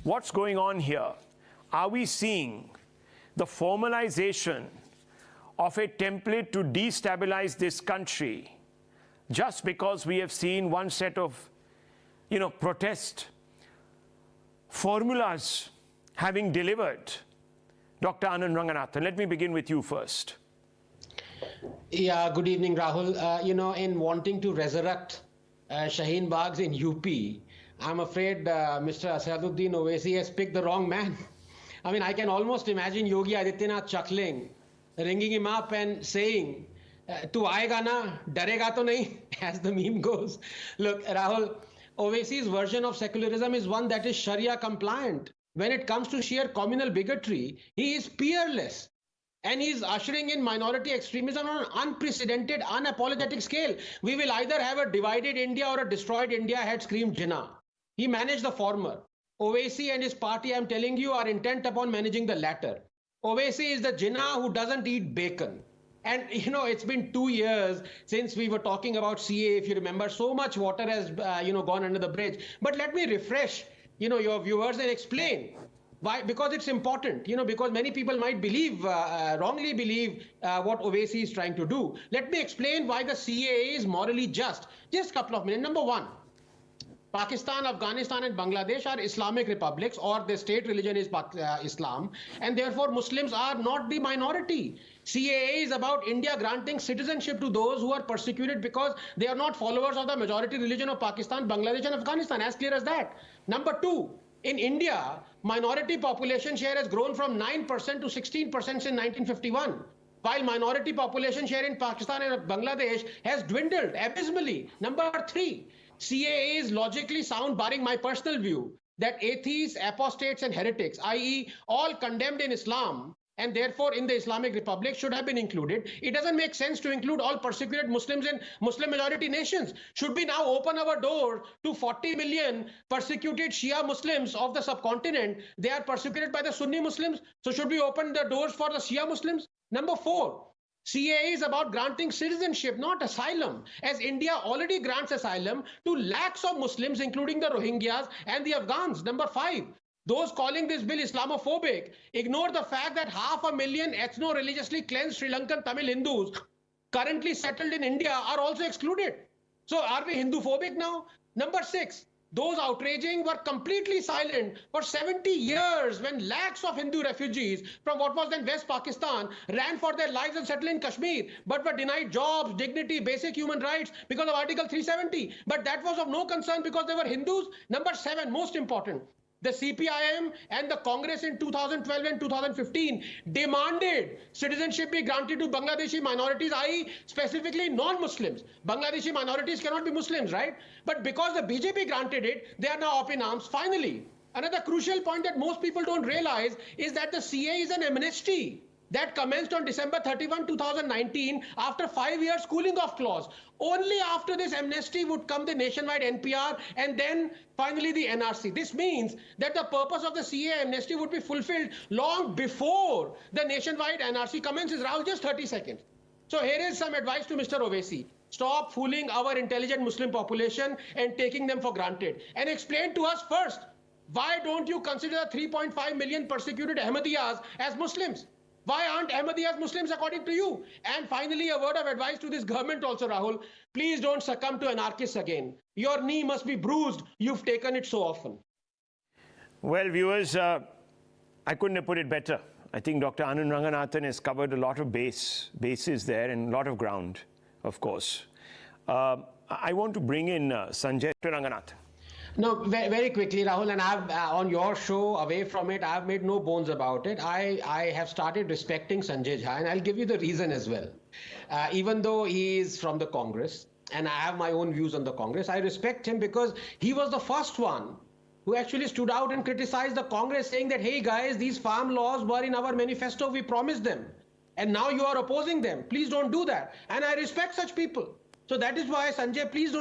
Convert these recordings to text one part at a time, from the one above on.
What's going on here? Are we seeing the formalization of a template to destabilize this country just because we have seen one set of, protest formulas having delivered? Dr. Anand Ranganathan, let me begin with you first. Yeah, good evening, Rahul. In wanting to resurrect Shaheen Baghs in UP, I'm afraid Mr. Asaduddin Owaisi has picked the wrong man. I mean, I can almost imagine Yogi Adityanath chuckling, ringing him up and saying, "Tu aayega na, darega to nahi," as the meme goes. Look, Rahul, Owaisi's version of secularism is one that is Sharia compliant. When it comes to sheer communal bigotry, he is peerless. And he's ushering in minority extremism on an unprecedented, unapologetic scale. We will either have a divided India or a destroyed India, had screamed Jinnah. He managed the former. Owaisi and his party, I'm telling you, are intent upon managing the latter. Owaisi is the Jinnah who doesn't eat bacon. And, it's been 2 years since we were talking about CAA. If you remember, so much water has, gone under the bridge. But let me refresh, your viewers and explain. Why? Because it's important, because many people might believe, wrongly believe what Owaisi is trying to do. Let me explain why the CAA is morally just. Just a couple of minutes. Number one, Pakistan, Afghanistan and Bangladesh are Islamic republics, or the state religion is Islam, and therefore Muslims are not the minority. CAA is about India granting citizenship to those who are persecuted because they are not followers of the majority religion of Pakistan, Bangladesh and Afghanistan. As clear as that. Number two, in India, minority population share has grown from 9% to 16% since 1951, while minority population share in Pakistan and Bangladesh has dwindled abysmally. Number three, CAA is logically sound, barring my personal view that atheists, apostates and heretics, i.e. all condemned in Islam and therefore in the Islamic Republic, should have been included. It doesn't make sense to include all persecuted Muslims in Muslim majority nations. Should we now open our door to 40 million persecuted Shia Muslims of the subcontinent? They are persecuted by the Sunni Muslims. So should we open the doors for the Shia Muslims? Number four, CAA is about granting citizenship, not asylum, as India already grants asylum to lakhs of Muslims, including the Rohingyas and the Afghans. Number five, those calling this bill Islamophobic ignore the fact that 500,000 ethno-religiously cleansed Sri Lankan Tamil Hindus currently settled in India are also excluded. So are we Hindu-phobic now? Number six, those outraging were completely silent for 70 years when lakhs of Hindu refugees from what was then West Pakistan ran for their lives and settled in Kashmir, but were denied jobs, dignity, basic human rights because of Article 370. But that was of no concern because they were Hindus. Number seven, most important, the CPIM and the Congress in 2012 and 2015 demanded citizenship be granted to Bangladeshi minorities, i.e. specifically non-Muslims. Bangladeshi minorities cannot be Muslims, right? But because the BJP granted it, they are now up in arms. Finally, another crucial point that most people don't realize is that the CAA is an amnesty that commenced on December 31, 2019 after 5 years cooling off clause. Only after this amnesty would come the nationwide NPR and then finally the NRC. This means that the purpose of the CAA amnesty would be fulfilled long before the nationwide NRC commences. Rahul, just 30 seconds. So here is some advice to Mr. Owaisi. Stop fooling our intelligent Muslim population and taking them for granted. And explain to us first, why don't you consider 3.5 million persecuted Ahmadiyas as Muslims? Why aren't Ahmadiyas Muslims according to you? And finally, a word of advice to this government also, Rahul. Please don't succumb to anarchists again. Your knee must be bruised. You've taken it so often. Well, viewers, I couldn't have put it better. I think Dr. Anand Ranganathan has covered a lot of bases there and a lot of ground, of course. I want to bring in Sanjay Ranganathan. No, very quickly, Rahul, and I've on your show, away from it, I've made no bones about it. I have started respecting Sanjay Jha, and I'll give you the reason as well. Even though he is from the Congress, and I have my own views on the Congress, I respect him because he was the first one who actually stood out and criticized the Congress, saying that, hey guys, these farm laws were in our manifesto, we promised them, and now you are opposing them. Please don't do that. And I respect such people. So that is why, Sanjay, please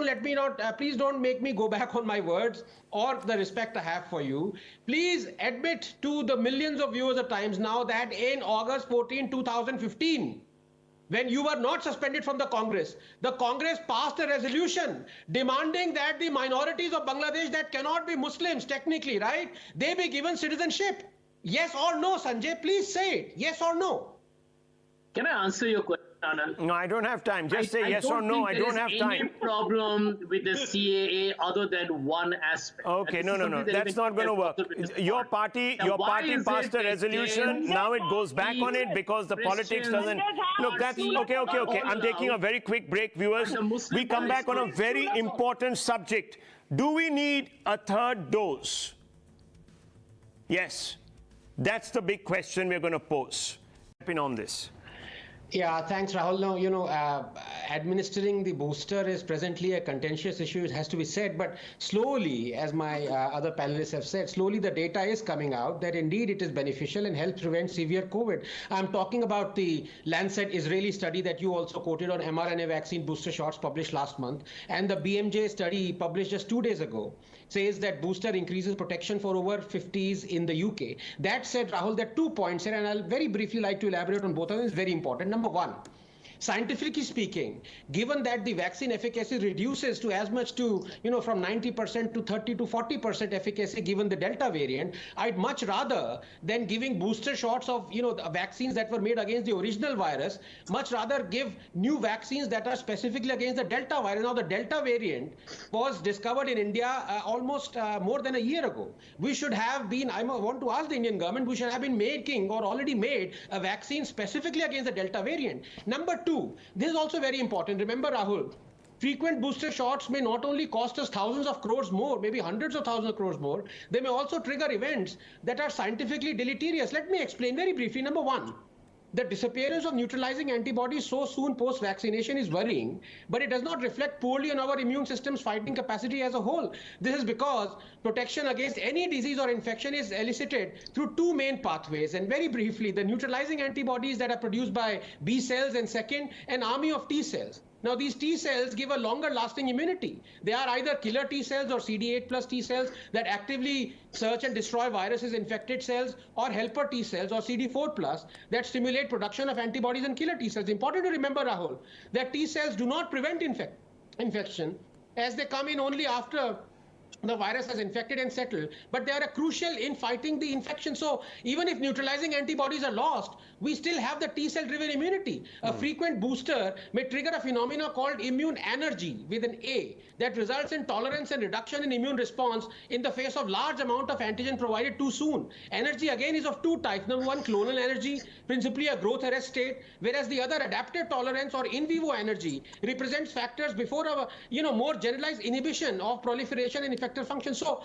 don't make me go back on my words or the respect I have for you. Please admit to the millions of viewers at times now that in August 14, 2015, when you were not suspended from the Congress passed a resolution demanding that the minorities of Bangladesh that cannot be Muslims technically, right, they be given citizenship. Yes or no, Sanjay? Please say it. Yes or no? Can I answer your question, Anand? No, I don't have time. Just say yes or no. I don't have time. Any problem with the CAA other than one aspect? Okay, no. That's not going to work. Your party passed a resolution. Now it goes back on it because the politics doesn't. Look, that's okay. I'm taking a very quick break, viewers. We come back on a very important subject. Do we need a third dose? Yes. That's the big question we're going to pose. On this. Yeah, thanks, Rahul. No, you know, administering the booster is presently a contentious issue, it has to be said, but slowly, as my other panelists have said, slowly the data is coming out that indeed it is beneficial and helps prevent severe COVID. I'm talking about the Lancet Israeli study that you also quoted on mRNA vaccine booster shots published last month, and the BMJ study published just 2 days ago says that booster increases protection for over 50s in the UK. That said, Rahul, there are 2 points here, and I'll very briefly like to elaborate on both of them. It's very important. Number one, scientifically speaking, given that the vaccine efficacy reduces to as much to, you know, from 90% to 30 to 40% efficacy given the Delta variant, I'd much rather than giving booster shots of, you know, the vaccines that were made against the original virus, much rather give new vaccines that are specifically against the Delta virus. Now, the Delta variant was discovered in India almost more than a year ago. We should have been, I want to ask the Indian government, we should have been making or already made a vaccine specifically against the Delta variant. Number two, this is also very important. Remember, Rahul, frequent booster shots may not only cost us thousands of crores more, maybe hundreds of thousands of crores more, they may also trigger events that are scientifically deleterious. Let me explain very briefly. Number one, the disappearance of neutralizing antibodies so soon post-vaccination is worrying, but it does not reflect poorly on our immune system's fighting capacity as a whole. This is because protection against any disease or infection is elicited through 2 main pathways. And very briefly, the neutralizing antibodies that are produced by B cells, and second, an army of T cells. Now, these T cells give a longer lasting immunity. They are either killer T cells or CD8 plus T cells that actively search and destroy viruses, infected cells, or helper T cells or CD4 plus that stimulate production of antibodies and killer T cells. Important to remember, Rahul, that T cells do not prevent infection, as they come in only after the virus has infected and settled, but they are crucial in fighting the infection. So even if neutralizing antibodies are lost, we still have the T cell driven immunity. A frequent booster may trigger a phenomena called immune energy with an A that results in tolerance and reduction in immune response in the face of large amount of antigen provided too soon. Energy again is of 2 types. Number one, clonal energy, principally a growth arrest state, whereas the other, adaptive tolerance or in vivo energy, represents factors before a more generalized inhibition of proliferation and effector function. So,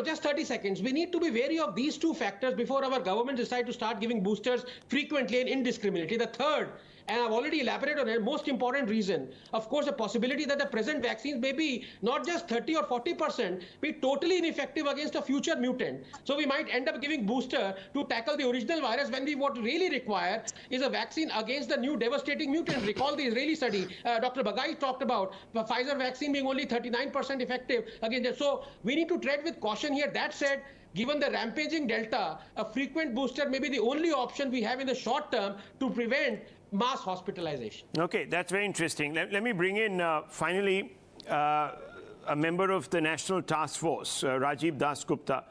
just 30 seconds. We need to be wary of these 2 factors before our government decide to start giving boosters frequently and indiscriminately. The third, and I've already elaborated on it, most important reason, of course, the possibility that the present vaccines may be not just 30 or 40%, be totally ineffective against a future mutant. So we might end up giving booster to tackle the original virus when what really require is a vaccine against the new devastating mutant. Recall the Israeli study Dr. Bagai talked about, the Pfizer vaccine being only 39% effective against it. So we need to tread with caution here. That said, given the rampaging Delta, a frequent booster may be the only option we have in the short term to prevent mass hospitalization. Okay, that's very interesting. Let me bring in, finally, a member of the National Task Force, Rajiv Das Gupta.